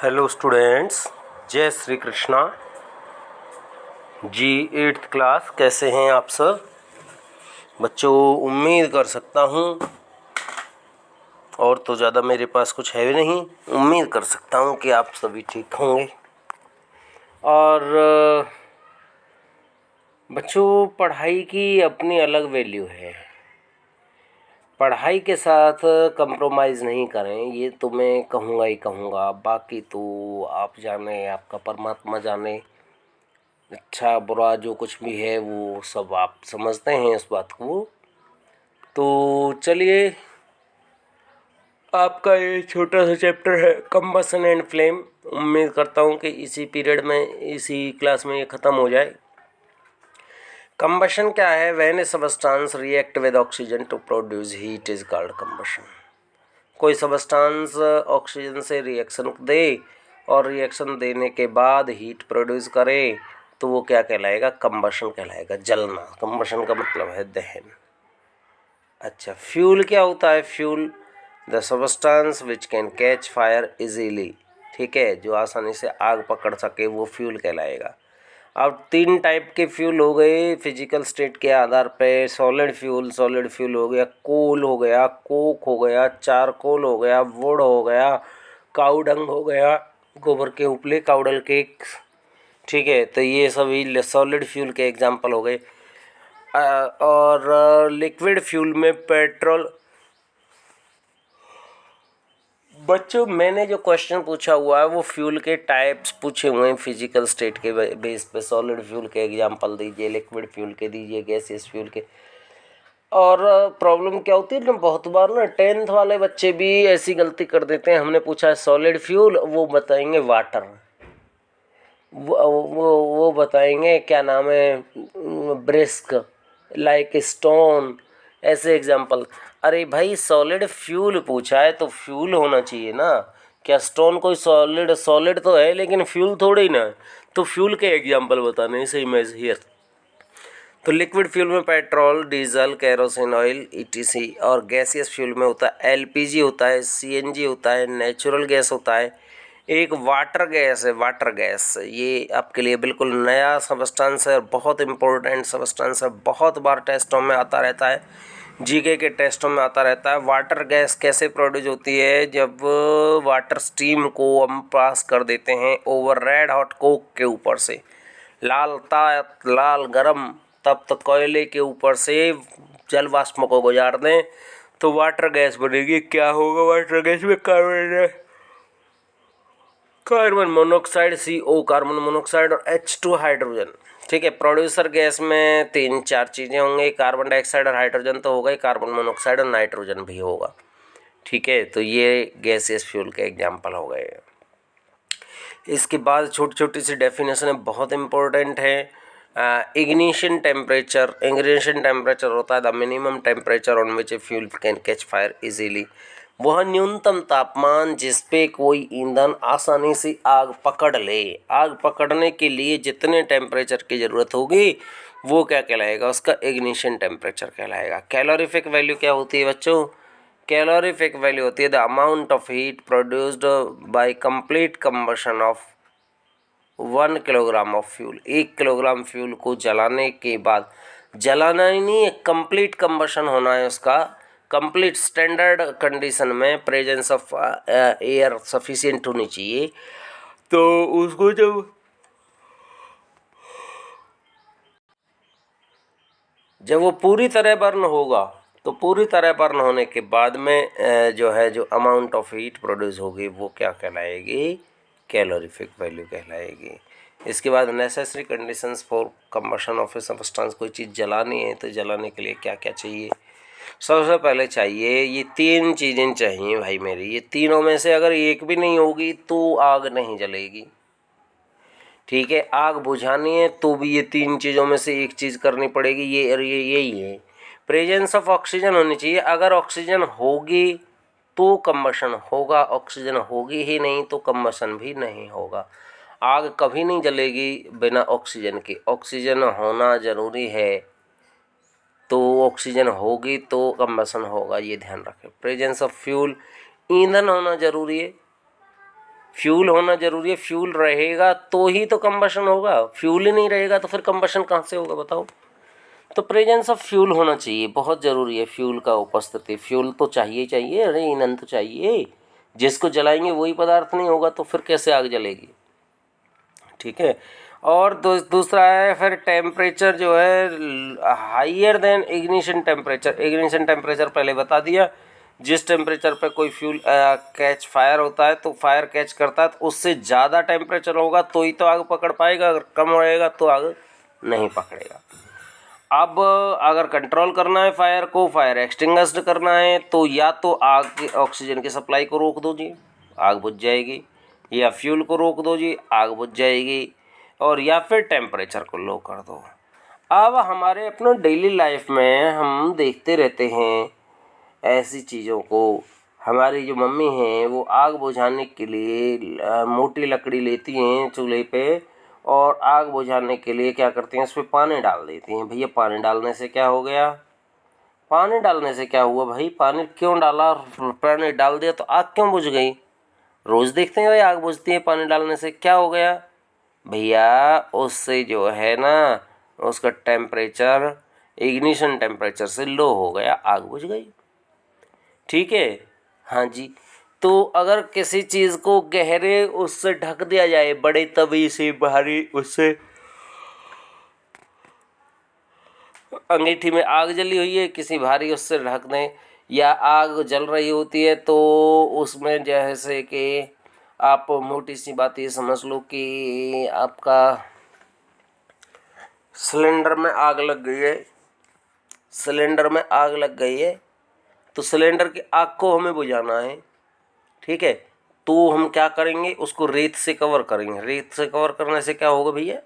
Hello students, जय Shri Krishna ji. 8th class, कैसे हैं आप सब बच्चों? उम्मीद कर सकता हूँ, और तो ज़्यादा मेरे पास कुछ है भी नहीं, उम्मीद कर सकता हूँ कि आप सभी ठीक होंगे। और बच्चों, पढ़ाई की अपनी अलग वैल्यू है। पढ़ाई के साथ कंप्रोमाइज़ नहीं करें, ये तो मैं कहूँगा ही कहूँगा। बाकी तो आप जाने, आपका परमात्मा जाने। अच्छा बुरा जो कुछ भी है वो सब आप समझते हैं इस बात को। तो चलिए, आपका ये छोटा सा चैप्टर है कंबशन एंड फ्लेम। उम्मीद करता हूँ कि इसी पीरियड में, इसी क्लास में ये ख़त्म हो जाए। कंबशन क्या है? When a substance react with oxygen to produce heat is called combustion. कोई सबस्टेंस ऑक्सीजन से रिएक्शन दे और रिएक्शन देने के बाद हीट प्रोड्यूस करे तो वो क्या कहलाएगा? कंबशन कहलाएगा, जलना। कंबशन का मतलब है दहन। अच्छा, फ्यूल क्या होता है? Fuel the substance which can catch fire easily. ठीक है, जो आसानी से आग पकड़ सके वो फ्यूल कहलाएगा। अब 3 टाइप के फ्यूल हो गए फिजिकल स्टेट के आधार पे। सॉलिड फ्यूल हो गया, कोल हो गया, कोक हो गया, चारकोल हो गया, वुड हो गया, काउडंग हो गया, गोबर के उपले, काउडल केक। ठीक है, तो ये सभी सॉलिड फ्यूल के एग्जाम्पल हो गए। और लिक्विड फ्यूल में पेट्रोल। बच्चों, मैंने जो क्वेश्चन पूछा हुआ है वो फ्यूल के टाइप्स पूछे हुए हैं फिजिकल स्टेट के बेस पे। सॉलिड फ्यूल के एग्जांपल दीजिए, लिक्विड फ्यूल के दीजिए, गैसियस फ्यूल के। और प्रॉब्लम क्या होती है ना, बहुत बार ना 10th वाले बच्चे भी ऐसी गलती कर देते हैं। हमने पूछा है सॉलिड फ्यूल, वो बताएंगे वाटर। वो बताएंगे क्या नाम है, ब्रिस्क, लाइक स्टोन, ऐसे एग्जांपल। अरे भाई, सॉलिड फ्यूल पूछा है तो फ्यूल होना चाहिए ना। क्या स्टोन कोई सॉलिड? सॉलिड तो है लेकिन फ्यूल थोड़ी ना है। तो फ्यूल के एग्जांपल बताने, सेम एज हियर। तो लिक्विड फ्यूल में petrol, diesel, kerosene oil, etc. और गैसियस फ्यूल में होता है एलपीजी, होता है सीएनजी, होता है नेचुरल गैस, होता है एक वाटर गैस है। वाटर गैस ये आपके लिए बिल्कुल नया सबस्टेंस है, बहुत इंपॉर्टेंट सबस्टेंस है, बहुत बार टेस्टों में आता रहता है, जीके के टेस्टों में आता रहता है। वाटर गैस कैसे प्रोड्यूस होती है? जब वाटर स्टीम को हम पास कर देते हैं ओवर रेड हॉट कोक के ऊपर से, लाल गरम तप्त कोयले के ऊपर से जल वाष्प को गुजार दें तो वाटर गैस बनेगी। क्या होगा वाटर गैस में? Carbon monoxide, CO carbon monoxide, और H2 हाइड्रोजन। ठीक है, प्रोड्यूसर गैस में 3-4 चीज़ें होंगी, कार्बन डाइऑक्साइड और हाइड्रोजन तो होगा ही, कार्बन मोनोऑक्साइड और नाइट्रोजन भी होगा। ठीक है, तो ये गैसियस फ्यूल के एग्जाम्पल हो गए। इसके बाद छोटी छोटी सी डेफिनेशन है, बहुत इंपॉर्टेंट है। इग्निशन टेम्परेचर होता है the minimum temperature on which a fuel can catch fire easily. वह न्यूनतम तापमान जिस पे कोई ईंधन आसानी से आग पकड़ ले। आग पकड़ने के लिए जितने टेम्परेचर की ज़रूरत होगी वो क्या कहलाएगा? उसका इग्निशन टेम्परेचर कहलाएगा। कैलोरीफिक वैल्यू क्या होती है बच्चों? कैलोरीफिक वैल्यू होती है the amount of heat produced by complete combustion of 1 kilogram of fuel. 1 kilogram fuel को जलाने के बाद, जलाना ही नहीं है, कंप्लीट कंबशन होना है उसका। कंप्लीट स्टैंडर्ड कंडीशन में प्रेजेंस ऑफ एयर सफिशिएंट होनी चाहिए। तो उसको जब वो पूरी तरह बर्न होगा, तो पूरी तरह बर्न होने के बाद में जो है, जो अमाउंट ऑफ हीट प्रोड्यूस होगी वो क्या कहलाएगी? कैलोरीफिक वैल्यू कहलाएगी। इसके बाद necessary conditions for combustion of A substance. कोई चीज़ जलानी है तो जलाने के लिए क्या क्या चाहिए? सबसे पहले चाहिए, ये 3 चीज़ें चाहिए भाई मेरी। ये तीनों में से अगर एक भी नहीं होगी तो आग नहीं जलेगी। ठीक है, आग बुझानी है तो भी ये 3 चीज़ों में से एक चीज़ करनी पड़ेगी। ये यही है, प्रेजेंस ऑफ ऑक्सीजन होनी चाहिए। अगर ऑक्सीजन होगी तो कंबशन होगा, ऑक्सीजन होगी ही नहीं तो कंबशन भी नहीं होगा। आग कभी नहीं जलेगी बिना ऑक्सीजन के। ऑक्सीजन होना ज़रूरी है, तो ऑक्सीजन होगी तो कंबशन होगा, ये ध्यान रखें। प्रेजेंस ऑफ फ्यूल, ईंधन होना ज़रूरी है। फ्यूल होना ज़रूरी है, फ्यूल रहेगा तो ही तो कंबशन होगा, फ्यूल ही नहीं रहेगा तो फिर कंबशन कहाँ से होगा बताओ। तो प्रेजेंस ऑफ फ्यूल होना चाहिए, बहुत ज़रूरी है फ्यूल का उपस्थिति। फ्यूल तो चाहिए चाहिए, अरे ईंधन तो चाहिए, जिसको जलाएंगे वही पदार्थ नहीं होगा तो फिर कैसे आग जलेगी, ठीक है। और दूसरा है फिर टेम्परेचर जो है higher than ignition temperature. Ignition temperature पहले बता दिया, जिस टेम्परेचर पे कोई फ्यूल कैच फायर होता है तो फायर कैच करता है तो उससे ज़्यादा टेम्परेचर होगा तो ही तो आग पकड़ पाएगा, अगर कम रहेगा तो आग नहीं पकड़ेगा। अब अगर कंट्रोल करना है फायर को, फायर एक्सटिंग्विश्ड करना है, तो या तो आग के ऑक्सीजन की सप्लाई को रोक दो जी, आग बुझ जाएगी, या फ्यूल को रोक दो जी, आग बुझ जाएगी, और या फिर टेम्परेचर को लो कर दो। अब हमारे अपने डेली लाइफ में हम देखते रहते हैं ऐसी चीज़ों को। हमारी जो मम्मी हैं वो आग बुझाने के लिए मोटी लकड़ी लेती हैं चूल्हे पे, और आग बुझाने के लिए क्या करती हैं, उसमें पानी डाल देती हैं। भैया पानी डालने से क्या हो गया, पानी डालने से क्या हुआ भाई, पानी क्यों डाला, पानी डाल दिया तो आग क्यों बुझ गई। रोज़ देखते हैं भाई आग बुझती है पानी डालने से, क्या हो गया भैया, उससे जो है ना उसका टेम्परेचर इग्निशन टेम्परेचर से लो हो गया, आग बुझ गई, ठीक है। हाँ जी, तो अगर किसी चीज़ को गहरे उससे ढक दिया जाए, बड़े तवे से भारी उससे, अंगीठी में आग जली हुई है किसी भारी उससे ढक दें, या आग जल रही होती है तो उसमें जैसे कि आप मोटी सी बात ये समझ लो कि आपका सिलेंडर में आग लग गई है, सिलेंडर में आग लग गई है तो सिलेंडर की आग को हमें बुझाना है, ठीक है। तो हम क्या करेंगे, उसको रेत से कवर करेंगे। रेत से कवर करने से क्या होगा भैया,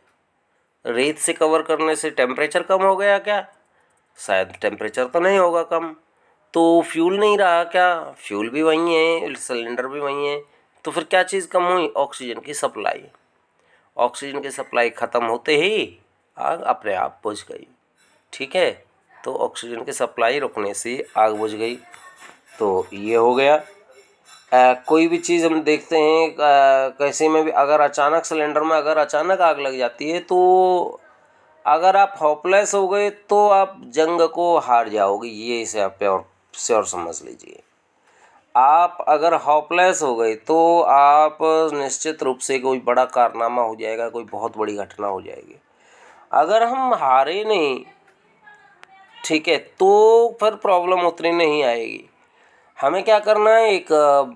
रेत से कवर करने से टेम्परेचर कम हो गया क्या, शायद टेम्परेचर तो नहीं होगा कम। तो फ्यूल नहीं रहा क्या, फ्यूल भी वही है, सिलेंडर भी वही है, तो फिर क्या चीज़ कम हुई, ऑक्सीजन की सप्लाई। ऑक्सीजन की सप्लाई ख़त्म होते ही आग अपने आप बुझ गई, ठीक है। तो ऑक्सीजन की सप्लाई रुकने से आग बुझ गई, तो ये हो गया। कोई भी चीज़ हम देखते हैं कैसे में भी, अगर अचानक सिलेंडर में अगर अचानक आग लग जाती है तो अगर आप होपलेस हो गए तो आप जंग को हार जाओगे, ये इसे आप श्योर समझ लीजिए। आप अगर होपलेस हो गए तो आप निश्चित रूप से कोई बड़ा कारनामा हो जाएगा, कोई बहुत बड़ी घटना हो जाएगी। अगर हम हारे नहीं, ठीक है, तो फिर प्रॉब्लम उतनी नहीं आएगी। हमें क्या करना है, एक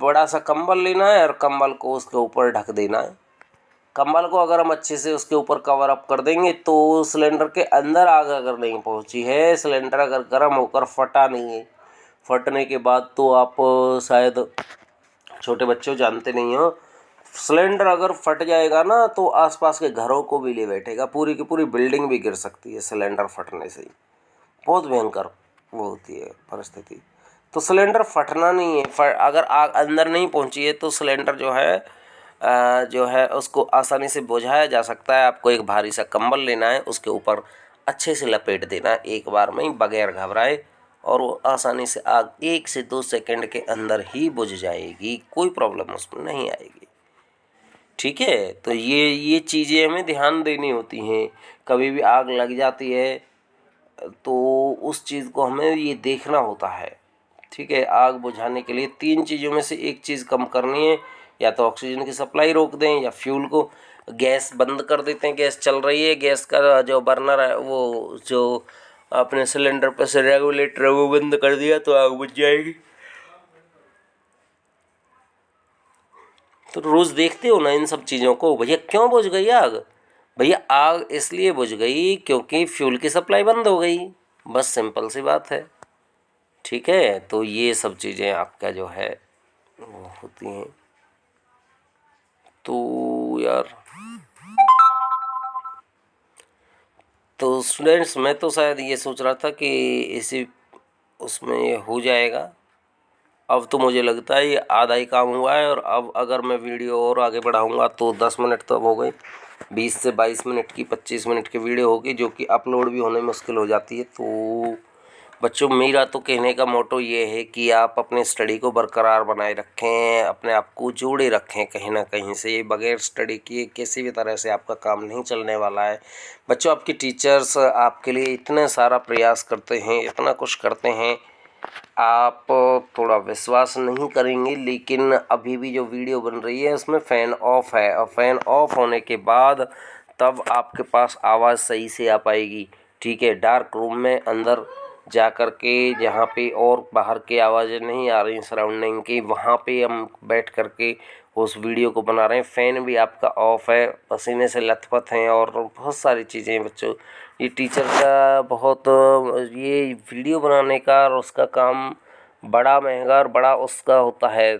बड़ा सा कंबल लेना है और कंबल को उसके ऊपर ढक देना है। कंबल को अगर हम अच्छे से उसके ऊपर कवर अप कर देंगे तो सिलेंडर के अंदर आग अगर नहीं पहुंची है, सिलेंडर अगर गर्म होकर फटा नहीं है, फटने के बाद तो आप शायद छोटे बच्चों जानते नहीं हो, सिलेंडर अगर फट जाएगा ना तो आसपास के घरों को भी ले बैठेगा, पूरी की पूरी बिल्डिंग भी गिर सकती है सिलेंडर फटने से ही। बहुत भयंकर वो होती है परिस्थिति। तो सिलेंडर फटना नहीं है, अगर आग अंदर नहीं पहुंची है तो सिलेंडर जो है उसको आसानी से बुझाया जा सकता है। आपको एक भारी सा कंबल लेना है, उसके ऊपर अच्छे से लपेट देना है एक बार में ही बगैर घबराए, और वो आसानी से आग 1 से 2 सेकंड के अंदर ही बुझ जाएगी, कोई प्रॉब्लम उसमें नहीं आएगी, ठीक है। तो ये चीज़ें हमें ध्यान देनी होती हैं। कभी भी आग लग जाती है तो उस चीज़ को हमें ये देखना होता है, ठीक है। आग बुझाने के लिए 3 चीज़ों में से एक चीज़ कम करनी है, या तो ऑक्सीजन की सप्लाई रोक दें, या फ्यूल को गैस बंद कर देते हैं, गैस चल रही है, गैस का जो बर्नर है वो जो अपने सिलेंडर पर से रेगुलेटर है वो बंद कर दिया तो आग बुझ जाएगी। तो रोज़ देखते हो ना इन सब चीज़ों को, भैया क्यों बुझ गई आग, भैया आग इसलिए बुझ गई क्योंकि फ्यूल की सप्लाई बंद हो गई, बस सिंपल सी बात है, ठीक है। तो ये सब चीज़ें आपका जो है वो होती हैं। तो यार, तो स्टूडेंट्स मैं तो शायद ये सोच रहा था कि इसी उसमें ये हो जाएगा। अब तो मुझे लगता है ये आधा ही काम हुआ है, और अब अगर मैं वीडियो और आगे बढ़ाऊंगा तो 10 मिनट तो अब हो गए, 20 से 22 मिनट की 25 मिनट की वीडियो होगी जो कि अपलोड भी होने में मुश्किल हो जाती है। तो बच्चों मेरा तो कहने का मोटो ये है कि आप अपने स्टडी को बरकरार बनाए रखें, अपने आप को जोड़े रखें कहीं ना कहीं से। बगैर स्टडी किए किसी भी तरह से आपका काम नहीं चलने वाला है। बच्चों आपके टीचर्स आपके लिए इतना सारा प्रयास करते हैं, इतना कुछ करते हैं, आप थोड़ा विश्वास नहीं करेंगे। लेकिन अभी भी जो वीडियो बन रही है उसमें फ़ैन ऑफ है, और फ़ैन ऑफ होने के बाद तब आपके पास आवाज़ सही से आ पाएगी। ठीक है, डार्क रूम में अंदर जा कर के जहाँ पे और बाहर की आवाज़ें नहीं आ रही सराउंडिंग की, वहाँ पे हम बैठ कर के उस वीडियो को बना रहे हैं। फ़ैन भी आपका ऑफ है, पसीने से लथपथ हैं और बहुत सारी चीज़ें हैं। बच्चों ये टीचर का बहुत ये वीडियो बनाने का और उसका काम बड़ा महंगा और बड़ा उसका होता है,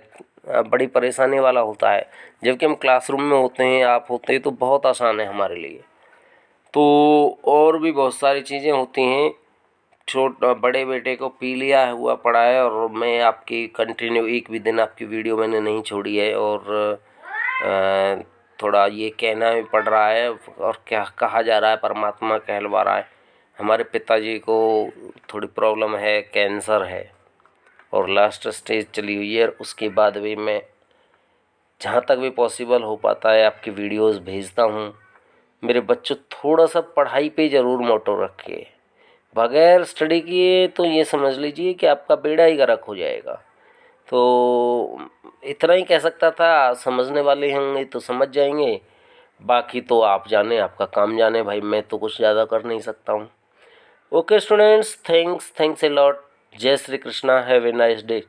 बड़ी परेशानी वाला होता है। जबकि हम क्लासरूम में होते हैं, आप होते हैं, तो बहुत आसान है हमारे लिए। तो और भी बहुत सारी चीज़ें होती हैं। बड़े बेटे को पी लिया हुआ पड़ा है और मैं आपकी कंटिन्यू एक भी दिन आपकी वीडियो मैंने नहीं छोड़ी है। और थोड़ा ये कहना भी पड़ रहा है और क्या कहा जा रहा है, परमात्मा कहलवा रहा है। हमारे पिताजी को थोड़ी प्रॉब्लम है, कैंसर है और लास्ट स्टेज चली हुई है। उसके बाद भी मैं जहाँ तक भी पॉसिबल हो पाता है आपकी वीडियोस भेजता हूँ। मेरे बच्चों थोड़ा सा पढ़ाई पे ज़रूर मोटो रखिए। बगैर स्टडी किए तो ये समझ लीजिए कि आपका बेड़ा ही गर्क हो जाएगा। तो इतना ही कह सकता था, समझने वाले होंगे तो समझ जाएंगे, बाकी तो आप जाने, आपका काम जाने भाई, मैं तो कुछ ज़्यादा कर नहीं सकता हूँ। Okay students, thanks a lot. Jai Shri Krishna, have a nice day.